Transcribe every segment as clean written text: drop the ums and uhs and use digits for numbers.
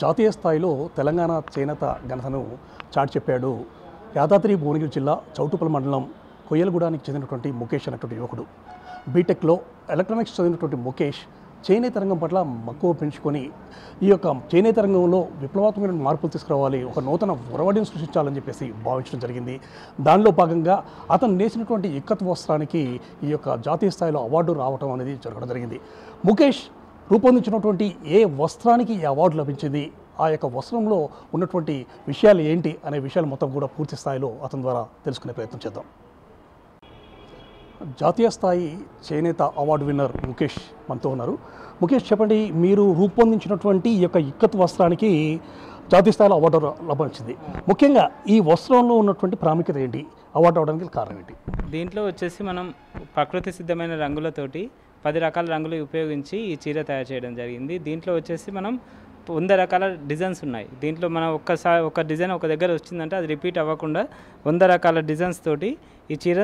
జాతీయ స్థాయిలో తెలంగాణ చేనేత ఘనతను చాటి చెప్పాడు యాదాద్రి భువనగిరి జిల్లా చౌటుప్పల్ మండలం కొయ్యలగూడానికి చెందినటువంటి ముఖేష్ అనేటువంటి యువకుడు. బీటెక్లో ఎలక్ట్రానిక్స్ చదివినటువంటి ముఖేష్ చేనేత రంగం పట్ల మక్కువ పెంచుకొని ఈ యొక్క చేనేత రంగంలో విప్లవాత్మకమైన మార్పులు తీసుకురావాలి, ఒక నూతన ఒరవడిని సృష్టించాలని చెప్పేసి భావించడం జరిగింది. దానిలో భాగంగా అతను నేసినటువంటి ఇక్కత్ వస్త్రానికి ఈ యొక్క జాతీయ స్థాయిలో అవార్డు రావడం అనేది జరగడం జరిగింది. ముఖేష్ రూపొందించినటువంటి ఏ వస్త్రానికి ఈ అవార్డు లభించింది, ఆ యొక్క వస్త్రంలో ఉన్నటువంటి విషయాలు ఏంటి అనే విషయాలు మొత్తం కూడా పూర్తి స్థాయిలో అతని ద్వారా తెలుసుకునే ప్రయత్నం చేద్దాం. జాతీయ స్థాయి చేనేత అవార్డు విన్నర్ ముఖేష్ మనతో ఉన్నారు. ముఖేష్, చెప్పండి, మీరు రూపొందించినటువంటి ఈ యొక్క ఇక్కత్ వస్త్రానికి జాతీయ స్థాయిలో అవార్డు లభించింది. ముఖ్యంగా ఈ వస్త్రంలో ఉన్నటువంటి ప్రాముఖ్యత ఏంటి, అవార్డు అవడానికి కారణం ఏంటి? దీంట్లో వచ్చేసి మనం ప్రకృతి సిద్ధమైన రంగులతోటి 10 రకాల రంగులు ఉపయోగించి ఈ చీర తయారు చేయడం జరిగింది. దీంట్లో వచ్చేసి మనం 100 రకాల డిజైన్స్ ఉన్నాయి. దీంట్లో మనం ఒక డిజైన్ ఒక దగ్గర వచ్చిందంటే అది రిపీట్ అవ్వకుండా 100 రకాల డిజైన్స్ తోటి ఈ చీర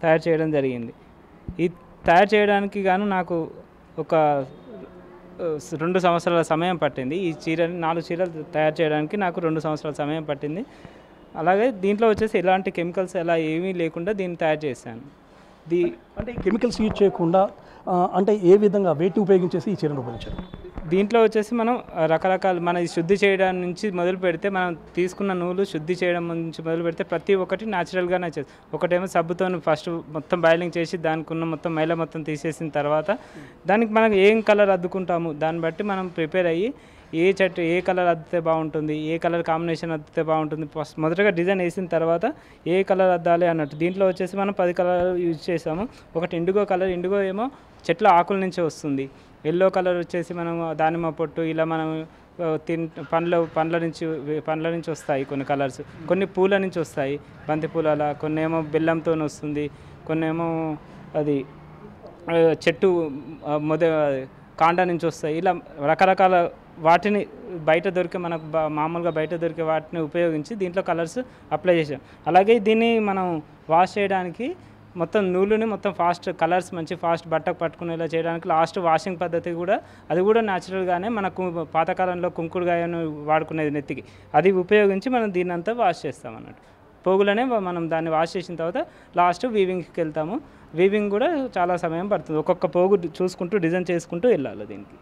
తయారు చేయడం జరిగింది. ఈ తయారు చేయడానికి గాను నాకు ఒక 2 సంవత్సరాల సమయం పట్టింది. ఈ చీరని 4 చీరలు తయారు చేయడానికి నాకు 2 సంవత్సరాల సమయం పట్టింది. అలాగే దీంట్లో వచ్చేసి ఎలాంటి కెమికల్స్ అలా ఏమీ లేకుండా దీన్ని తయారు చేశాను. అంటే కెమికల్స్ యూజ్ చేయకుండా అంటే ఏ విధంగా వేటిని ఉపయోగించేసి ఈ చీరను రూపొందించారు? దీంట్లో వచ్చేసి మనం రకరకాల మన శుద్ధి చేయడం నుంచి మొదలు పెడితే, మనం తీసుకున్న నూలు శుద్ధి చేయడం నుంచి మొదలు పెడితే ప్రతి ఒక్కటి న్యాచురల్గానే చేస్తాం. ఒకటేమో సబ్బుతో ఫస్ట్ మొత్తం బాయిలింగ్ చేసి దానికి ఉన్న మొత్తం మైల మొత్తం తీసేసిన తర్వాత దానికి మనం ఏం కలర్ అద్దుకుంటాము దాన్ని బట్టి మనం ప్రిపేర్ అయ్యి ఏ కలర్ అద్దితే బాగుంటుంది, ఏ కలర్ కాంబినేషన్ అద్దితే బాగుంటుంది, ఫస్ట్ మొదటగా డిజైన్ వేసిన తర్వాత ఏ కలర్ అద్దాలి అన్నట్టు. దీంట్లో వచ్చేసి మనం 10 కలర్ యూజ్ చేసాము. ఒకటి ఇండిగో కలర్, ఇండిగో ఏమో చెట్ల ఆకుల నుంచి వస్తుంది. ఎల్లో కలర్ వచ్చేసి మనం దానిమ్మ పొట్టు, ఇలా మనం పండ్ల నుంచి వస్తాయి కొన్ని కలర్స్, కొన్ని పూల నుంచి వస్తాయి, బంతి పూల, అలా కొన్ని ఏమో బెల్లంతో వస్తుంది, కొన్ని ఏమో అది చెట్టు కాండ నుంచి వస్తాయి. ఇలా రకరకాల వాటిని మామూలుగా బయట దొరికే వాటిని ఉపయోగించి దీంట్లో కలర్స్ అప్లై చేసాం. అలాగే దీన్ని మనం వాష్ చేయడానికి మొత్తం నూలుని మొత్తం కలర్స్ మంచి ఫాస్ట్ బట్టకు పట్టుకునేలా చేయడానికి లాస్ట్ వాషింగ్ పద్ధతి కూడా అది కూడా న్యాచురల్గానే మనకు పాతకాలంలో కుంకుడుగాయను వాడుకునేది నెత్తికి, అది ఉపయోగించి మనం దీన్ని అంతా వాష్ చేస్తాం అన్నట్టు. పోగులనే మనం దాన్ని వాష్ చేసిన తర్వాత లాస్ట్ వీవింగ్కి వెళ్తాము. వీవింగ్ కూడా చాలా సమయం పడుతుంది. ఒక్కొక్క పోగు చూసుకుంటూ డిజైన్ చేసుకుంటూ వెళ్ళాలి. దీనికి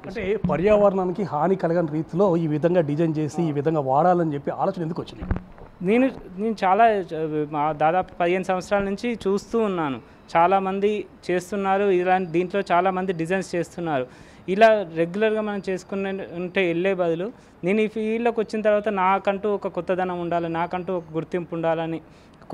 అంటే పర్యావరణానికి హాని కలగని రీతిలో ఈ విధంగా డిజైన్ చేసి ఈ విధంగా వాడాలని చెప్పి ఆలోచన ఎందుకు వచ్చింది? నేను చాలా దాదాపు 15 సంవత్సరాల నుంచి చూస్తూ ఉన్నాను. చాలామంది చేస్తున్నారు దీంట్లో చాలామంది డిజైన్స్ చేస్తున్నారు. ఇలా రెగ్యులర్గా మనం ఉంటే వెళ్ళే బదులు నేను ఈ ఫీల్డ్లోకి వచ్చిన తర్వాత నాకంటూ ఒక కొత్తదనం ఉండాలి, నాకంటూ ఒక గుర్తింపు ఉండాలని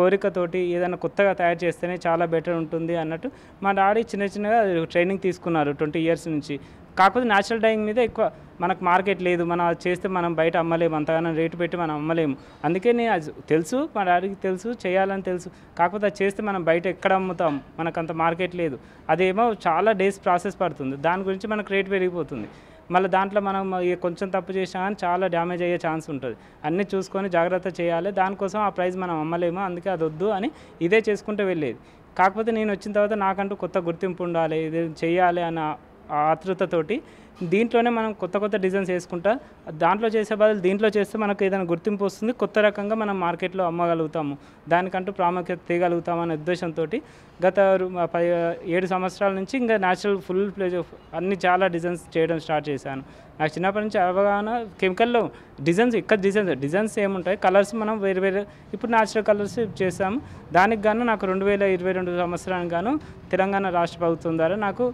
కోరికతోటి ఏదైనా కొత్తగా తయారు చేస్తేనే చాలా బెటర్ ఉంటుంది అన్నట్టు మా డాడీ చిన్నగా ట్రైనింగ్ తీసుకున్నారు 20 ఇయర్స్ నుంచి. కాకపోతే న్యాచురల్ డైయింగ్ మీద ఎక్కువ మనకు మార్కెట్ లేదు, మనం అది చేస్తే మనం బయట అమ్మలేము, అంతగానో రేటు పెట్టి మనం అమ్మలేము. అందుకే నేను అది తెలుసు, మా డాడీకి తెలుసు, చేయాలని తెలుసు. కాకపోతే అది చేస్తే మనం బయట ఎక్కడ అమ్ముతాం, మనకు అంత మార్కెట్ లేదు. అదేమో చాలా డేస్ ప్రాసెస్ పడుతుంది, దాని గురించి మనకు రేటు పెరిగిపోతుంది. మళ్ళీ దాంట్లో మనం కొంచెం తప్పు చేసినా కానీ చాలా డ్యామేజ్ అయ్యే ఛాన్స్ ఉంటుంది. అన్నీ చూసుకొని జాగ్రత్త చేయాలి, దానికోసం ఆ ప్రైస్ మనం అమ్మలేము, అందుకే అది వద్దు అని ఇదే చేసుకుంటూ వెళ్ళేది. కాకపోతే నేను వచ్చిన తర్వాత నాకంటూ కొత్త గుర్తింపు ఉండాలి, ఇది చేయాలి అన్న ఆతృతతోటి దీంట్లోనే మనం కొత్త డిజైన్స్ వేసుకుంటా దాంట్లో చేసే బదులు దీంట్లో చేస్తే మనకు ఏదైనా గుర్తింపు వస్తుంది, కొత్త రకంగా మనం మార్కెట్లో అమ్మగలుగుతాము, దానికంటూ ప్రాముఖ్యత తీయగలుగుతాము అనే ఉద్దేశంతో గత 7 సంవత్సరాల నుంచి ఇంకా న్యాచురల్ ఫుల్ ప్లేజ్ అన్ని చాలా డిజైన్స్ చేయడం స్టార్ట్ చేశాను. నాకు చిన్నప్పటి నుంచి అవగాహన కెమికల్లో డిజైన్స్ ఏముంటాయి, కలర్స్ మనం వేరే ఇప్పుడు న్యాచురల్ కలర్స్ చేసాము. దానికి గాను నాకు 2022 సంవత్సరానికి గాను తెలంగాణ రాష్ట్ర ప్రభుత్వం ద్వారా నాకు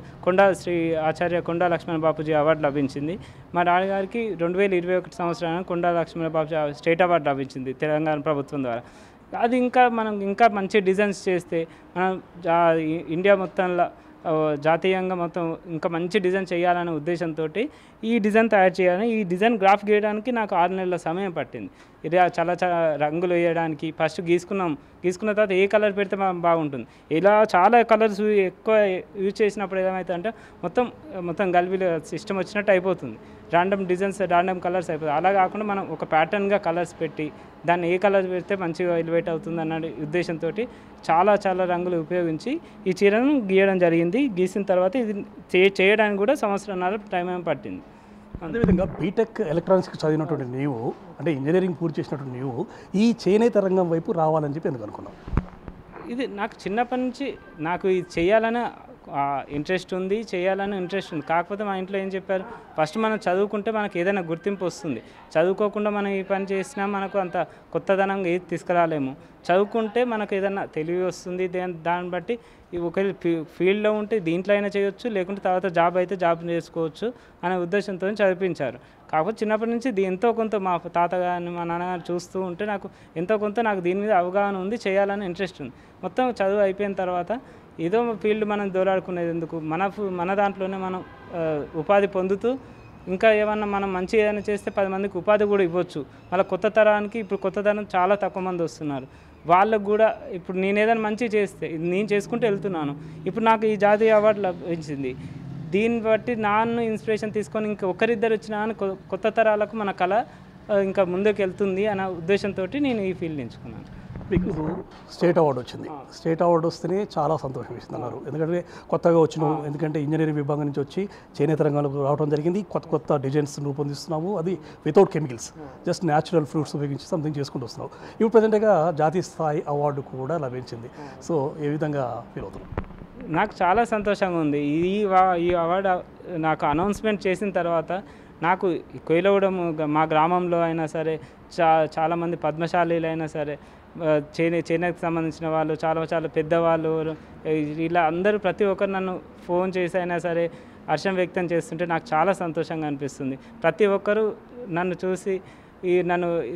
శ్రీ ఆచార్య కొండా లక్ష్మణ బాపూజీ అవార్డు లభించింది. మా డాడీ గారికి 2021 సంవత్సరానికి కొండా లక్ష్మణ బాపూజీ స్టేట్ అవార్డు లభించింది తెలంగాణ ప్రభుత్వం ద్వారా. అది మనం ఇంకా మంచి డిజైన్స్ చేస్తే మనం ఇండియా మొత్తంలో జాతీయంగా మొత్తం ఇంకా మంచి డిజైన్ చేయాలనే ఉద్దేశంతో ఈ డిజైన్ తయారు చేయాలని, ఈ డిజైన్ గ్రాఫ్ గీయడానికి నాకు 6 నెలల సమయం పట్టింది. ఇది చాలా రంగులు వేయడానికి ఫస్ట్ గీసుకున్న తర్వాత ఏ కలర్ పెడితే బాగుంటుంది, ఇలా చాలా కలర్స్ ఎక్కువ యూజ్ చేసినప్పుడు ఏమైతే మొత్తం గల్బీలో సిస్టమ్ వచ్చినట్టు అయిపోతుంది. ర్యాండమ్ కలర్స్ అయిపోతుంది. అలా కాకుండా మనం ఒక ప్యాటర్న్గా కలర్స్ పెట్టి దాన్ని ఏ కలర్ పెడితే మంచిగా ఎలివేట్ అవుతుంది అన్న ఉద్దేశంతో చాలా రంగులు ఉపయోగించి ఈ చీరను గీయడం జరిగింది. గీసిన తర్వాత ఇది చేయడానికి కూడా 1.5 సంవత్సరాల టైం పట్టింది. అదేవిధంగా బీటెక్ ఎలక్ట్రానిక్స్ చదివినటువంటి నీవు, అంటే ఇంజనీరింగ్ పూర్తి చేసినటువంటి నీవు ఈ చేనేత రంగం వైపు రావాలని చెప్పి ఎందుకు అనుకున్నావు? ఇది నాకు చిన్నప్పటి నుంచి నాకు ఇది చేయాలని ఇంట్రెస్ట్ ఉంది, చేయాలని ఇంట్రెస్ట్ ఉంది. కాకపోతే మా ఇంట్లో ఏం చెప్పారు, ఫస్ట్ మనం చదువుకుంటే మనకు ఏదైనా గుర్తింపు వస్తుంది. చదువుకోకుండా మనం ఈ పని చేసినా మనకు అంత కొత్తదనంగా ఏది తీసుకురాలేము. చదువుకుంటే మనకు ఏదైనా తెలివి వస్తుంది. దాన్ని బట్టి ఒక ఫీల్డ్లో ఉంటే దీంట్లో అయినా చేయొచ్చు, లేకుంటే తర్వాత జాబ్ అయితే జాబ్ చేసుకోవచ్చు అనే ఉద్దేశంతో చదివించారు. కాకపోతే చిన్నప్పటి నుంచి ఎంతో కొంత మా తాతగారిని మా నాన్నగారు చూస్తూ ఉంటే నాకు ఎంతో కొంత నాకు దీని మీద అవగాహన ఉంది, చేయాలని ఇంట్రెస్ట్ ఉంది. మొత్తం చదువు అయిపోయిన తర్వాత ఏదో ఫీల్డ్ మనం దోలాడుకునేది ఎందుకు, మన దాంట్లోనే మనం ఉపాధి పొందుతూ ఇంకా ఏమన్నా మనం మంచి ఏదైనా చేస్తే 10 మందికి ఉపాధి కూడా ఇవ్వచ్చు. మళ్ళీ కొత్త తరానికి ఇప్పుడు కొత్త తరం చాలా తక్కువ మంది వస్తున్నారు. వాళ్ళకు కూడా ఇప్పుడు నేను ఏదైనా మంచి చేస్తే నేను చేసుకుంటూ వెళ్తున్నాను. ఇప్పుడు నాకు ఈ జాతీయ అవార్డు లభించింది. దీన్ని బట్టి నాన్ను ఇన్స్పిరేషన్ తీసుకొని ఇంకా ఒకరిద్దరు వచ్చినా అని కొత్త తరాలకు మన కళ ఇంకా ముందుకు వెళ్తుంది అనే ఉద్దేశంతో నేను ఈ ఫీల్డ్ ఎంచుకున్నాను. మీకు స్టేట్ అవార్డు వచ్చింది. స్టేట్ అవార్డు వస్తేనే చాలా సంతోషం ఇస్తున్నారు. ఎందుకంటే కొత్తగా వచ్చినావు, ఎందుకంటే ఇంజనీరింగ్ విభాగం నుంచి వచ్చి చేనేత రంగంలోకి రావడం జరిగింది. కొత్త డిజైన్స్ రూపొందిస్తున్నాము, అది without chemicals, just natural fruits ఉపయోగించి సంథింగ్ చేసుకుంటూ వస్తున్నావు. ఇప్పుడు ప్రజెంట్గా జాతీయ స్థాయి అవార్డు కూడా లభించింది. సో ఏ విధంగా ఫీల్ అవుతున్నావు? నాకు చాలా సంతోషంగా ఉంది. ఈ అవార్డు నాకు అనౌన్స్మెంట్ చేసిన తర్వాత నాకు కొయిలగూడెం మా గ్రామంలో అయినా సరే చాలామంది పద్మశాలీలు అయినా సరే, చేనేతకు సంబంధించిన వాళ్ళు చాలా పెద్దవాళ్ళు, ఇలా అందరూ ప్రతి ఒక్కరు నన్ను ఫోన్ చేసి అయినా సరే హర్షం వ్యక్తం చేస్తుంటే నాకు చాలా సంతోషంగా అనిపిస్తుంది. ప్రతి ఒక్కరూ నన్ను చూసి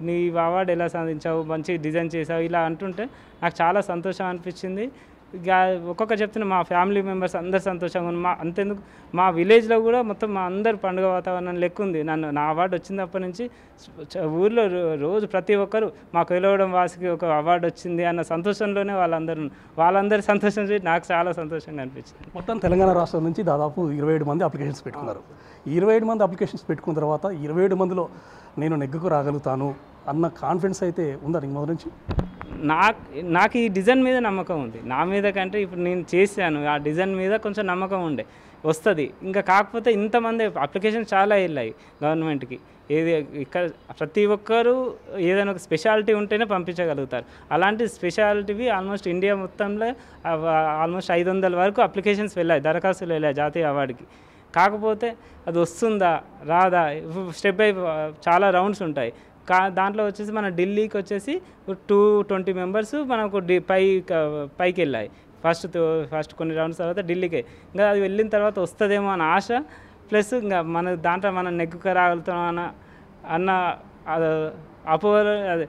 నీ అవార్డు ఎలా సాధించావు, మంచి డిజైన్ చేసావు ఇలా అంటుంటే నాకు చాలా సంతోషం అనిపించింది. ఇక ఒక్కొక్కరు చెప్తున్నా మా ఫ్యామిలీ మెంబర్స్ అందరు సంతోషంగా ఉంది. అంతెందుకు మా విలేజ్లో కూడా మొత్తం మా అందరు పండుగ వాతావరణం లెక్క ఉంది. నా అవార్డు వచ్చినప్పటి నుంచి ఊర్లో రోజు ప్రతి ఒక్కరు మా కొయిలగూడెం వాసికి ఒక అవార్డు వచ్చింది అన్న సంతోషంలోనే వాళ్ళందరి సంతోషం చూసి నాకు చాలా సంతోషంగా అనిపించింది. మొత్తం తెలంగాణ రాష్ట్రం నుంచి దాదాపు 27 మంది అప్లికేషన్స్ పెట్టుకున్నారు. 27 మంది అప్లికేషన్స్ పెట్టుకున్న తర్వాత 27 మందిలో నేను నెగ్గుకు రాగలుగుతాను అన్న కాన్ఫిడెన్స్ అయితే ఉందా నీకు మొదటి నుంచి? నాకు ఈ డిజైన్ మీద నమ్మకం ఉంది. నా మీద కంటే ఇప్పుడు నేను చేశాను ఆ డిజైన్ మీద కొంచెం నమ్మకం ఉండే వస్తుంది. ఇంకా కాకపోతే ఇంతమంది అప్లికేషన్స్ చాలా వెళ్ళాయి గవర్నమెంట్కి. ఇక్కడ ప్రతి ఒక్కరూ ఏదైనా ఒక స్పెషాలిటీ ఉంటేనే పంపించగలుగుతారు. అలాంటి స్పెషాలిటీవి ఆల్మోస్ట్ ఇండియా మొత్తంలో ఆల్మోస్ట్ 500 వరకు అప్లికేషన్స్ వెళ్ళాయి, దరఖాస్తులు వెళ్ళాయి జాతీయ అవార్డుకి. కాకపోతే అది వస్తుందా రాదా స్టెప్ బై చాలా రౌండ్స్ ఉంటాయి. దాంట్లో వచ్చేసి మన ఢిల్లీకి వచ్చేసి 220 మెంబర్స్ మనకు పైకి వెళ్ళాయి. ఫస్ట్ కొన్ని రౌండ్స్ తర్వాత ఢిల్లీకి. ఇంకా అది వెళ్ళిన తర్వాత వస్తుందేమో అని ఆశ, ప్లస్ ఇంకా మన దాంట్లో మనం నెగ్గుకు రాగలుగుతాం అన్న అదే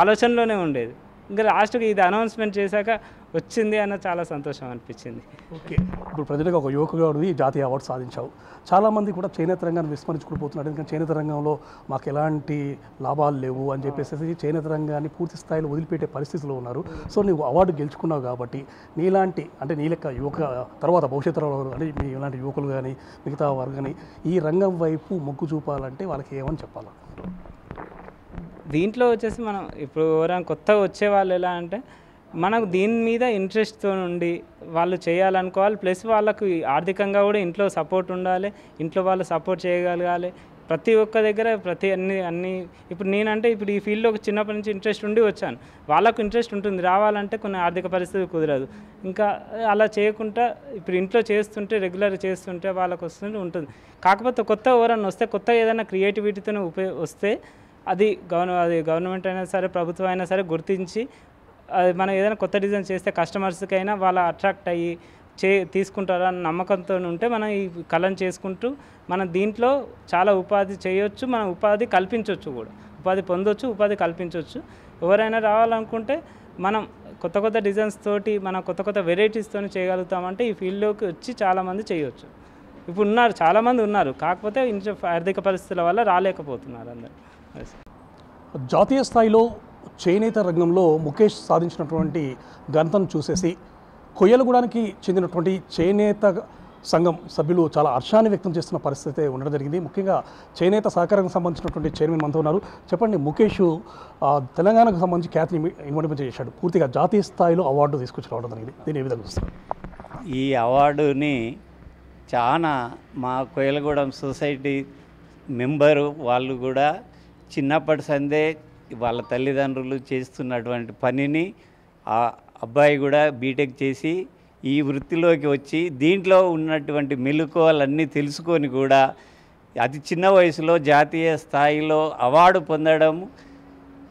ఆలోచనలోనే ఉండేది. ఇంకా లాస్ట్కి ఇది అనౌన్స్మెంట్ చేశాక వచ్చింది అన్న చాలా సంతోషం అనిపించింది. ఓకే, ఇప్పుడు ప్రజలకు ఒక యువకుగా జాతీయ అవార్డు సాధించావు. చాలామంది కూడా చేనేత రంగాన్ని విస్మరించుకుపోతున్నారు. ఎందుకంటే చేనేత రంగంలో మాకు ఎలాంటి లాభాలు లేవు అని చెప్పేసి చేనేత రంగాన్ని పూర్తి స్థాయిలో వదిలిపెట్టే పరిస్థితిలో ఉన్నారు. సో నువ్వు అవార్డు గెలుచుకున్నావు కాబట్టి నీలాంటి అంటే నీ లెక్క యువక తర్వాత భవిష్యత్తులో అంటే మీ ఇలాంటి యువకులు కానీ మిగతా వారు కానీ ఈ రంగం వైపు మొగ్గు చూపాలంటే వాళ్ళకి ఏమని చెప్పాలి? దీంట్లో వచ్చేసి మనం ఇప్పుడు ఎవరైనా కొత్తగా వచ్చేవాళ్ళు ఎలా అంటే మనకు దీని మీద ఇంట్రెస్ట్తో ఉండి వాళ్ళు చేయాలనుకోవాలి. ప్లస్ వాళ్ళకు ఆర్థికంగా కూడా ఇంట్లో సపోర్ట్ ఉండాలి, ఇంట్లో వాళ్ళు సపోర్ట్ చేయగలగాలి. ప్రతి ఒక్క దగ్గర అన్ని ఇప్పుడు నేనంటే ఇప్పుడు ఈ ఫీల్డ్లో చిన్నప్పటి నుంచి ఇంట్రెస్ట్ ఉండి వచ్చాను. వాళ్ళకు ఇంట్రెస్ట్ ఉంటుంది, రావాలంటే కొన్ని ఆర్థిక పరిస్థితి కుదరదు. ఇంకా అలా చేయకుండా ఇప్పుడు ఇంట్లో చేస్తుంటే రెగ్యులర్గా చేస్తుంటే వాళ్ళకు ఉంటుంది. కాకపోతే కొత్త ఎవరన్నా వస్తే కొత్త ఏదైనా క్రియేటివిటీతోనే వస్తే అది గవర్నమెంట్ అయినా సరే ప్రభుత్వం అయినా సరే గుర్తించి అది మనం ఏదైనా కొత్త డిజైన్ చేస్తే కస్టమర్స్కైనా వాళ్ళ అట్రాక్ట్ అయ్యి తీసుకుంటారు అన్న నమ్మకంతో ఉంటే మనం ఈ కళను చేసుకుంటూ మనం దీంట్లో చాలా ఉపాధి చేయొచ్చు, మనం ఉపాధి కల్పించవచ్చు కూడా, ఉపాధి పొందొచ్చు, ఉపాధి కల్పించవచ్చు. ఎవరైనా రావాలనుకుంటే మనం కొత్త డిజైన్స్ తోటి మనం కొత్త వెరైటీస్తో చేయగలుగుతామంటే ఈ ఫీల్డ్లోకి వచ్చి చాలామంది చేయొచ్చు. ఇప్పుడు చాలామంది ఉన్నారు, కాకపోతే ఆర్థిక పరిస్థితుల వల్ల రాలేకపోతున్నారు అందరు. జాతీయ స్థాయిలో చేనేత రంగంలో ముఖేష్ సాధించినటువంటి ఘనతను చూసేసి కొయ్యలగూడానికి చెందినటువంటి చేనేత సంఘం సభ్యులు చాలా హర్షాన్ని వ్యక్తం చేస్తున్న పరిస్థితి ఉండడం జరిగింది. ముఖ్యంగా చేనేత సహకారానికి సంబంధించినటువంటి చైర్మన్ మనతో ఉన్నారు. చెప్పండి, ముఖేష్ తెలంగాణకు సంబంధించి ఖ్యాతిని ఇన్వెంట్ చేశాడు, పూర్తిగా జాతీయ స్థాయిలో అవార్డు తీసుకొచ్చి రావడం జరిగింది. దీన్ని ఏ విధంగా చూస్తారు? ఈ అవార్డుని చాలా మా కొయ్యలగూడెం సొసైటీ మెంబరు వాళ్ళు కూడా చిన్నప్పటి సందే వాళ్ళ తల్లిదండ్రులు చేస్తున్నటువంటి పనిని ఆ అబ్బాయి కూడా బీటెక్ చేసి ఈ వృత్తిలోకి వచ్చి దీంట్లో ఉన్నటువంటి మెలకువలన్నీ తెలుసుకొని కూడా అతి చిన్న వయసులో జాతీయ స్థాయిలో అవార్డు పొందడం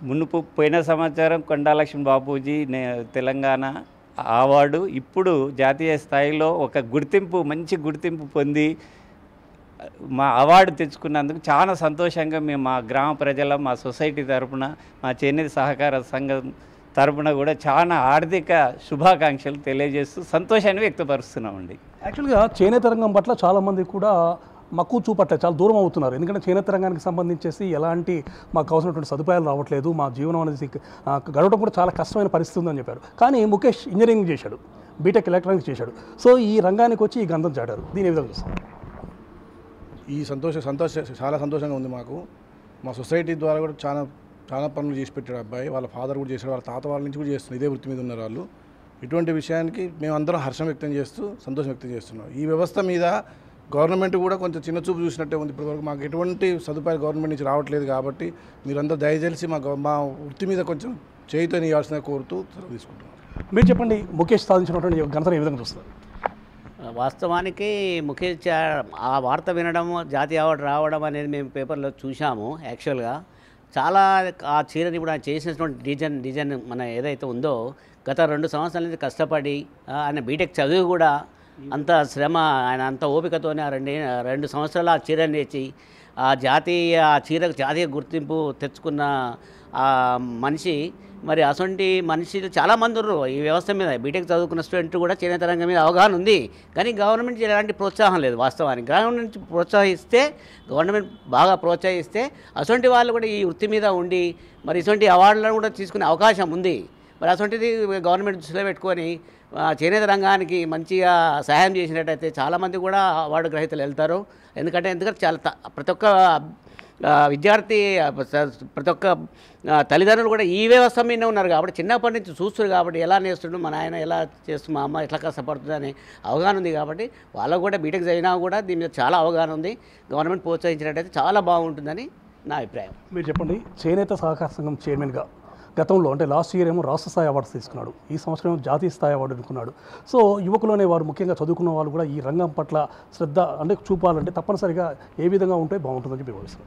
మునుపు పోయిన సంవత్సరం కొండాలక్ష్మణ్ బాపూజీ తెలంగాణ అవార్డు ఇప్పుడు జాతీయ స్థాయిలో ఒక మంచి గుర్తింపు పొంది మా అవార్డు తెచ్చుకున్నందుకు చాలా సంతోషంగా మేము మా గ్రామ ప్రజల మా సొసైటీ తరపున మా చేనేత సహకార సంఘం తరపున కూడా చాలా ఆర్థిక శుభాకాంక్షలు తెలియజేస్తూ సంతోషాన్ని వ్యక్తపరుస్తున్నామండి. యాక్చువల్గా చేనేత రంగం పట్ల చాలామంది కూడా మక్కువ చూపట్లే, చాలా దూరం అవుతున్నారు. ఎందుకంటే చేనేత రంగానికి సంబంధించేసి ఎలాంటి మాకు కావాల్సినటువంటి సదుపాయాలు రావట్లేదు, మా జీవనం అనేది గడవడం కూడా చాలా కష్టమైన పరిస్థితి ఉందని చెప్పారు. కానీ ముఖేష్ ఇంజనీరింగ్ చేశాడు, బీటెక్ ఎలక్ట్రానిక్స్ చేశాడు. సో ఈ రంగానికి వచ్చి ఈ గంధం చాటారు. దీని ఏ విధంగా చూస్తాం? చాలా సంతోషంగా ఉంది మాకు. మా సొసైటీ ద్వారా కూడా చాలా పనులు చేసి పెట్టాడు అబ్బాయి. వాళ్ళ ఫాదర్ కూడా చేశాడు, వాళ్ళ తాత వాళ్ళ నుంచి కూడా చేస్తున్నారు. ఇదే వృత్తి మీద ఉన్నారు వాళ్ళు. ఇటువంటి విషయానికి మేము అందరం హర్షం వ్యక్తం చేస్తూ సంతోషం వ్యక్తం చేస్తున్నాం. ఈ వ్యవస్థ మీద గవర్నమెంట్ కూడా కొంచెం చిన్న చూపు చూసినట్టే ఉంది. ఇప్పటివరకు మాకు ఎటువంటి సదుపాయాలు గవర్నమెంట్ నుంచి రావట్లేదు. కాబట్టి మీరందరూ దయచేసి మా వృత్తి మీద కొంచెం చేయితో ఇవ్వాల్సిన కోరుతూ తీసుకుంటున్నాం. మీరు చెప్పండి, ముఖేష్ సాధించినటువంటి ఘనతను ఏ విధంగా చూస్తారు? వాస్తవానికి ముఖేష్ ఆ వార్త వినడం, జాతీయ అవార్డు రావడం అనేది మేము పేపర్లో చూసాము. యాక్చువల్గా చాలా ఆ చీరని ఇప్పుడు ఆయన చేసినటువంటి డిజైన్ మన ఏదైతే ఉందో గత 2 సంవత్సరాల నుంచి కష్టపడి ఆయన బీటెక్ చదివి కూడా అంత శ్రమ, ఆయన అంత ఓపికతోనే 2 సంవత్సరాలు ఆ చీరని తెచ్చి ఆ చీరకు జాతీయ గుర్తింపు తెచ్చుకున్న ఆ మనిషి. మరి అటువంటి మనుషులు చాలామంది ఉన్నారు ఈ వ్యవస్థ మీద. బీటెక్ చదువుకున్న స్టూడెంట్ కూడా చేనేత రంగం మీద అవగాహన ఉంది, కానీ గవర్నమెంట్ ఎలాంటి ప్రోత్సాహం లేదు. వాస్తవానికి గవర్నమెంట్ బాగా ప్రోత్సహిస్తే అటువంటి వాళ్ళు కూడా ఈ వృత్తి మీద ఉండి మరి ఇటువంటి అవార్డులను కూడా తీసుకునే అవకాశం ఉంది. మరి అటువంటిది గవర్నమెంట్ దృష్టిలో పెట్టుకొని చేనేత రంగానికి మంచిగా సహాయం చేసినట్టయితే చాలామంది కూడా అవార్డు గ్రహీతలు వెళ్తారు. ఎందుకంటే చాలా ప్రతి ఒక్క విద్యార్థి, ప్రతి ఒక్క తల్లిదండ్రులు కూడా ఈ వ్యవస్థ మీదనే ఉన్నారు. కాబట్టి చిన్నప్పటి నుంచి చూస్తున్నారు. కాబట్టి ఎలా నేస్తుండో మా నాయన ఎలా చేస్తుంది, మా అమ్మ ఎట్లా కష్టపడుతుంది అనే అవగాహన ఉంది. కాబట్టి వాళ్ళకు కూడా బీటెక్ చదివినా కూడా దీని మీద చాలా అవగాహన ఉంది. గవర్నమెంట్ ప్రోత్సహించినట్టయితే చాలా బాగుంటుందని నా అభిప్రాయం. మీరు చెప్పండి, చేనేత సహకార సంఘం చైర్మన్గా గతంలో అంటే లాస్ట్ ఇయర్ ఏమో రాష్ట్ర స్థాయి అవార్డ్స్ తీసుకున్నాడు, ఈ సంవత్సరం జాతీయ స్థాయి అవార్డు అనుకున్నాడు. సో యువకులు అనేవారు, ముఖ్యంగా చదువుకున్న వాళ్ళు కూడా ఈ రంగం పట్ల శ్రద్ధ అంటే చూపాలంటే తప్పనిసరిగా ఏ విధంగా ఉంటే బాగుంటుందని చెప్పి భావిస్తారు?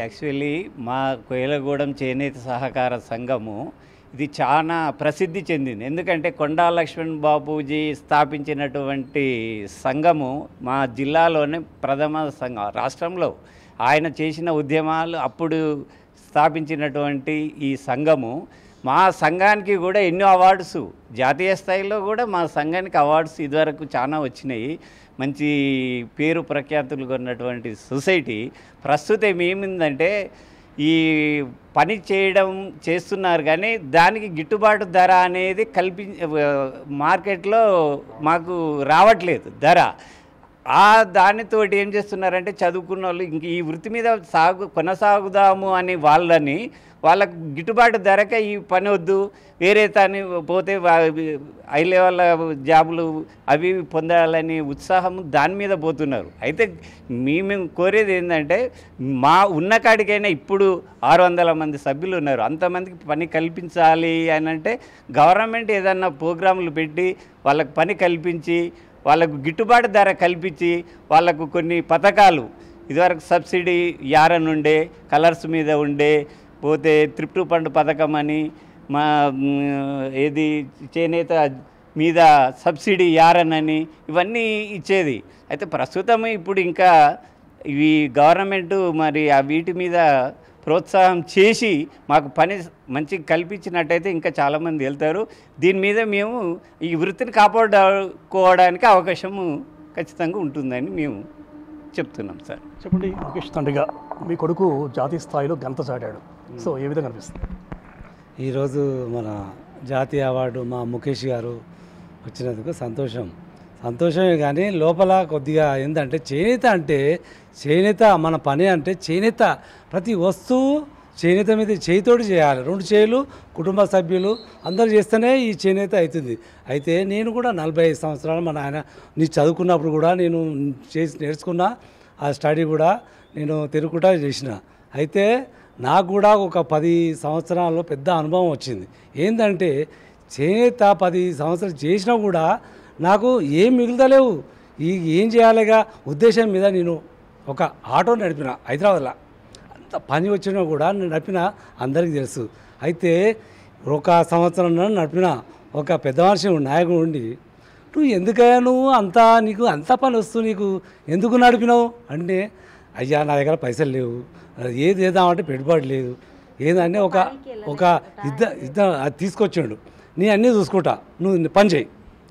యాక్చువల్లీ మా కొయ్యలగూడెం చేనేత సహకార సంఘము ఇది చాలా ప్రసిద్ధి చెందింది. ఎందుకంటే కొండా లక్ష్మణ్ బాపూజీ స్థాపించినటువంటి సంఘము మా జిల్లాలోనే ప్రథమ సంఘం. రాష్ట్రంలో ఆయన చేసిన ఉద్యమాలు అప్పుడు స్థాపించినటువంటి ఈ సంఘము, మా సంఘానికి కూడా ఎన్నో అవార్డ్స్, జాతీయ స్థాయిలో కూడా మా సంఘానికి అవార్డ్స్ ఇదివరకు చాలా వచ్చినాయి. మంచి పేరు ప్రఖ్యాతులు కొన్నటువంటి సొసైటీ ప్రస్తుతం ఏమిందంటే ఈ పని చేస్తున్నారు కానీ దానికి గిట్టుబాటు ధర అనేది మార్కెట్లో మాకు రావట్లేదు ధర. దానితోటి ఏం చేస్తున్నారంటే చదువుకున్న వాళ్ళు ఇంక ఈ వృత్తి మీద కొనసాగుదాము అని వాళ్ళకు గిట్టుబాటు ధరక ఈ పని వద్దు, వేరే తాని పోతే హై లెవెల్ జాబులు అవి పొందాలని ఉత్సాహం దాని మీద పోతున్నారు. అయితే మేము కోరేది ఏంటంటే మా ఉన్న కాడికైనా ఇప్పుడు 600 మంది సభ్యులు ఉన్నారు, అంతమందికి పని కల్పించాలి అని అంటే గవర్నమెంట్ ఏదన్నా ప్రోగ్రాములు పెట్టి వాళ్ళకు పని కల్పించి వాళ్ళకు గిట్టుబాటు ధర కల్పించి వాళ్ళకు కొన్ని పథకాలు ఇదివరకు సబ్సిడీ యారన్ ఉండే, కలర్స్ మీద ఉండే, పోతే త్రిప్టు ఫండ్ పథకం అని మా ఏది చేనేత మీద సబ్సిడీ యారన్ అని ఇవన్నీ ఇచ్చేది. అయితే ప్రస్తుతం ఇప్పుడు ఇంకా ఇవి గవర్నమెంటు మరి వీటి మీద ప్రోత్సాహం చేసి మాకు పని మంచిగా కల్పించినట్టయితే ఇంకా చాలామంది వెళ్తారు. దీని మీద మేము ఈ వృత్తిని కాపాడుకోవడానికి అవకాశము ఖచ్చితంగా ఉంటుందని మేము చెప్తున్నాం సార్. చెప్పండి ముఖేష్, తండ్రిగా మీ కొడుకు జాతీయ స్థాయిలో గంత చాటాడు, సో ఏ విధంగా అనిపిస్తుంది? ఈరోజు మన జాతీయ అవార్డు మా ముఖేష్ గారు వచ్చినందుకు సంతోషమే, కానీ లోపల కొద్దిగా ఏంటంటే చేనేత మన పని అంటే చేనేత ప్రతి వస్తువు చేనేత మీద చేయితోటి చేయాలి. 2 చేతులు కుటుంబ సభ్యులు అందరూ చేస్తేనే ఈ చేనేత అవుతుంది. అయితే నేను కూడా 45 సంవత్సరాలు మా నాయన చదువుకున్నప్పుడు కూడా నేను నేర్చుకున్నా. ఆ స్టడీ కూడా నేను తిరుగుకుంటా చేసిన. అయితే నాకు కూడా ఒక 10 సంవత్సరాల్లో పెద్ద అనుభవం వచ్చింది. ఏంటంటే చేనేత 10 సంవత్సరాలు చేసినా కూడా నాకు ఏం మిగులుతలేవు. ఏం చేయాలిగా ఉద్దేశం మీద నేను ఒక ఆటో నడిపిన హైదరాబాద్లో. అంత పని వచ్చినా కూడా నేను నడిపిన అందరికీ తెలుసు. అయితే ఒక సంవత్సరం నడిపిన ఒక పెద్ద మనిషి నాయకుడు ఉండి, నువ్వు ఎందుకయ్యా నువ్వు నీకు అంత పని వస్తూ నీకు ఎందుకు నడిపినావు అంటే, అయ్యా నా దగ్గర పైసలు లేవు, ఏది చేద్దామంటే పెట్టుబడి లేదు, ఏదంటే ఒక ఇద్దరు అది తీసుకొచ్చాడు, నీ అన్నీ చూసుకుంటా, నువ్వు పని చేయి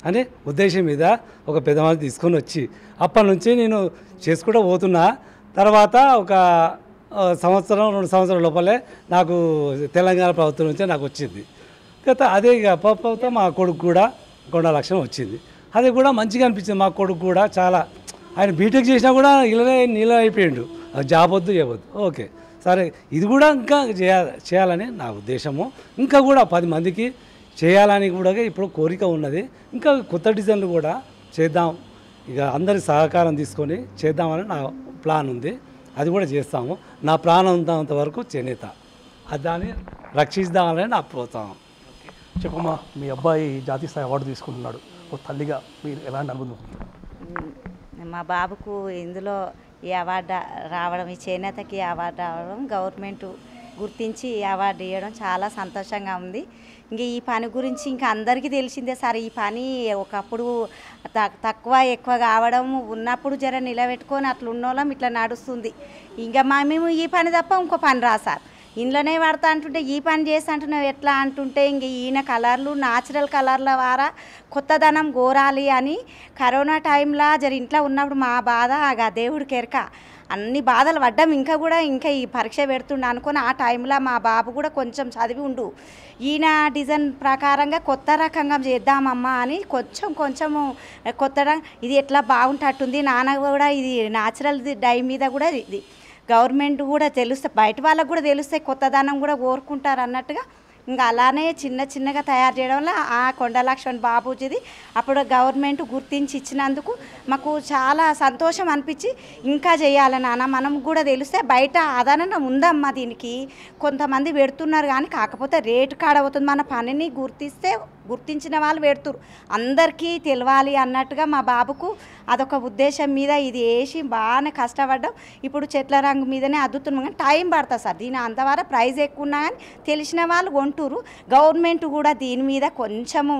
అనే ఉద్దేశం మీద ఒక పెద్ద మనిషి తీసుకొని వచ్చి అప్పటి నుంచి నేను చేసుకుంటూ పోతున్నా. తర్వాత ఒక సంవత్సరం 2 సంవత్సరాల లోపలే నాకు తెలంగాణ ప్రభుత్వం నుంచే నాకు వచ్చింది. అదే ఇక పాప మా కొడుకు కూడా 2 లక్షలు వచ్చింది. అది కూడా మంచిగా అనిపించింది. మా కొడుకు కూడా చాలా, ఆయన బీటెక్ చేసినా కూడా నీళ్ళ అయిపోయాడు, జాబ్ వద్దు చేయవద్దు. ఓకే సరే, ఇది కూడా ఇంకా చేయాలని నా ఉద్దేశము. ఇంకా కూడా 10 మందికి చేయాలని కూడా ఇప్పుడు కోరిక ఉన్నది. ఇంకా కొత్త డిజైన్లు కూడా చేద్దాం, ఇక అందరి సహకారం తీసుకొని చేద్దామని నా ప్లాన్ ఉంది. అది కూడా చేస్తాము. నా ప్రాణం ఉన్నంత వరకు చేనేత, దాన్ని రక్షిద్దామని నా ప్రోత్సాహం. చెప్పమ్మా, మీ అబ్బాయి జాతీయ స్థాయి అవార్డు తీసుకుంటున్నాడు, ఒక తల్లిగా మీరు ఎలాంటి అనుభవం? మా బాబుకు ఇందులో ఈ అవార్డు రావడం, ఈ చేనేతకి అవార్డు రావడం, గవర్నమెంట్ గుర్తించి ఈ అవార్డు ఇవ్వడం చాలా సంతోషంగా ఉంది. ఇంక ఈ పని గురించి ఇంకా అందరికీ తెలిసిందే సార్. ఈ పని ఒకప్పుడు తక్కువ ఎక్కువ కావడం, ఉన్నప్పుడు జర నిలబెట్టుకొని అట్లా ఉన్నోళ్ళం ఇట్లా నడుస్తుంది. ఇంకా మేము ఈ పని తప్ప ఇంకో పని రా సార్, ఇంట్లోనే వాడతా అంటుంటే ఈ పని చేస్తా అంటున్నావు ఎట్లా అంటుంటే, ఇంక ఈయన కలర్లు న్యాచురల్ కలర్ల వారా కొత్తదనం కోరాలి అని కరోనా టైంలో జర ఇంట్లో ఉన్నప్పుడు మా బాధ దేవుడికి ఎరక, అన్ని బాధలు పడ్డాం. ఇంకా ఈ పరీక్ష పెడుతుండ అనుకొని ఆ టైంలో మా బాబు కూడా కొంచెం చదివి ఉండు, ఈయన డిజైన్ ప్రకారంగా కొత్త రకంగా చేద్దామమ్మా అని కొంచెము కొత్తగా ఇది ఎట్లా బాగుంటట్టుంది, నాన్న కూడా ఇది న్యాచురల్ డై మీద కూడా ఇది గవర్నమెంట్ కూడా తెలుస్తే, బయట వాళ్ళకు కూడా తెలుస్తాయి, కొత్తదనం కూడా కోరుకుంటారు అన్నట్టుగా ఇంకా అలానే చిన్నగా తయారు చేయడం వల్ల ఆ కొండ లక్ష్మణ్ బాబూజీది అప్పుడు గవర్నమెంట్ గుర్తించి ఇచ్చినందుకు మాకు చాలా సంతోషం అనిపించి, ఇంకా చేయాలి నాన్న, మనం కూడా తెలిస్తే బయట ఆదరణ ఉందమ్మా దీనికి, కొంతమంది పెడుతున్నారు కానీ కాకపోతే రేటు కాడవుతుంది, మన పనిని గుర్తించిన వాళ్ళు పెడుతురు, అందరికీ తెలవాలి అన్నట్టుగా మా బాబుకు అదొక ఉద్దేశం మీద ఇది వేసి బాగానే కష్టపడ్డాం. ఇప్పుడు చెట్ల రంగు మీదనే అద్దుతున్నాం కానీ టైం పడుతుంది సార్, దీని అంతవరకు ప్రైజ్ ఎక్కువ ఉన్నా కానీ తెలిసిన వాళ్ళు కొంటురు. గవర్నమెంట్ కూడా దీని మీద కొంచెము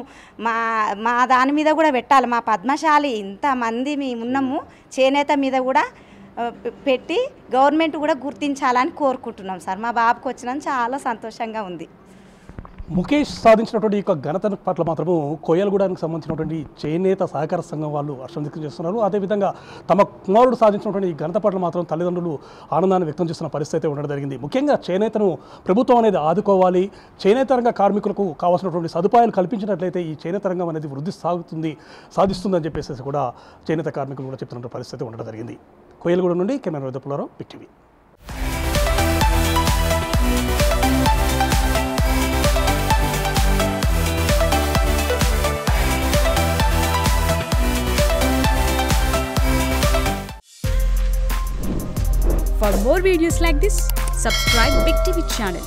మా దాని మీద కూడా పెట్టాలి. మా పద్మశాలి ఇంతమంది మేము ఉన్నాము, చేనేత మీద కూడా పెట్టి గవర్నమెంట్ కూడా గుర్తించాలని కోరుకుంటున్నాం సార్. మా బాబుకు వచ్చినందుకు చాలా సంతోషంగా ఉంది. ముఖేష్ సాధించినటువంటి ఈ ఘనత పట్ల మాత్రము కోయలగూడానికి సంబంధించినటువంటి చేనేత సహకార సంఘం వాళ్ళు హర్షం వ్యక్తం చేస్తున్నారు. అదేవిధంగా తమ కుమారుడు సాధించినటువంటి ఈ ఘనత పట్ల మాత్రం తల్లిదండ్రులు ఆనందాన్ని వ్యక్తం చేస్తున్న పరిస్థితి ఉండడం జరిగింది. ముఖ్యంగా చేనేతను ప్రభుత్వం అనేది ఆదుకోవాలి, చేనేత రంగ కార్మికులకు కావాల్సినటువంటి సదుపాయాలు కల్పించినట్లయితే ఈ చేనేత రంగం అనేది వృద్ధి సాధిస్తుందని చెప్పేసి కూడా చేనేత కార్మికులు కూడా చెప్తున్న పరిస్థితి ఉండడం జరిగింది. కోయలగూడ నుండి camera Pullarao, big TV. For more videos like this, subscribe Big TV channel.